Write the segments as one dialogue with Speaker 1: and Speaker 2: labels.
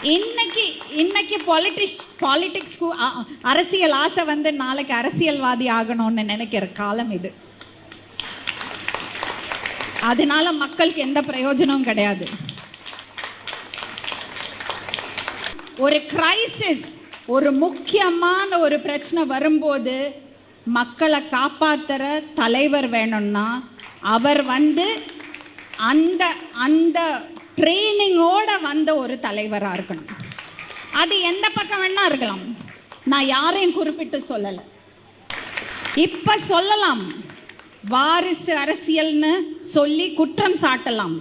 Speaker 1: இன்னைக்கு பாலிடிக்ஸ் அரசியல் ஆசை வந்து நாளைக்கு அரசியல்வாதி ஆகணும்னு நினைக்கிற காலம் இது. அதனால மக்களுக்கு எந்த பிரயோஜனமும் கிடையாது. ஒரு கிரைசிஸ், ஒரு முக்கியமான ஒரு பிரச்சனை வரும்போது மக்களை காப்பாத்துற தலைவர் வேணும்னா அவர் வந்து அந்த அந்த ட்ரைனிங்கோட வந்த ஒரு தலைவராக இருக்கணும். அது எந்த பக்கம் வேணா இருக்கலாம். நான் யாரையும் குறிப்பிட்டு சொல்லலை. இப்ப சொல்லலாம், வாரிசு அரசியல்னு சொல்லி குற்றம் சாட்டலாம்.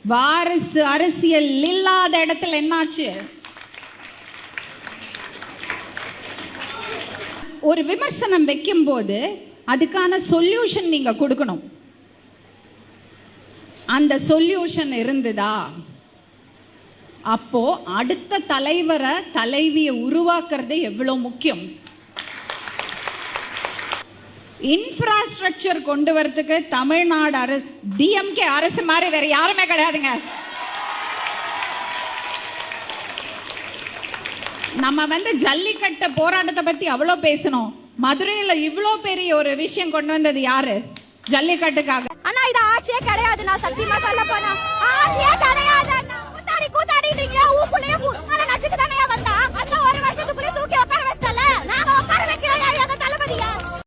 Speaker 1: வாரிசு அரசியல் இல்லாத இடத்துல என்னாச்சு? ஒரு விமர்சனம் வைக்கும் போது அதுக்கான சொல்யூஷன் நீங்க கொடுக்கணும். அந்த சொல்யூஷன் இருந்ததா? அப்போ அடுத்த தலைவரை தலைவியை உருவாக்குறது எவ்வளவு முக்கியம். இன்ஃப்ராஸ்ட்ரக்சர் கொண்டு வரதுக்கு தமிழ்நாடு டிஎம்கே அரசு மாதிரி வேற யாருமே கிடையாதுங்க. நம்ம வந்து ஜல்லிக்கட்டு போராட்டத்தை பத்தி அவ்வளவு பேசணும். மதுரையில இவ்வளவு பெரிய ஒரு விஷயம் கொண்டு வந்தது யாரு? ஜல்லிக்கட்டுக்காக.
Speaker 2: ஆனா இது ஆட்சியே கிடையாது. நான் சத்தியமா சொல்ல போனா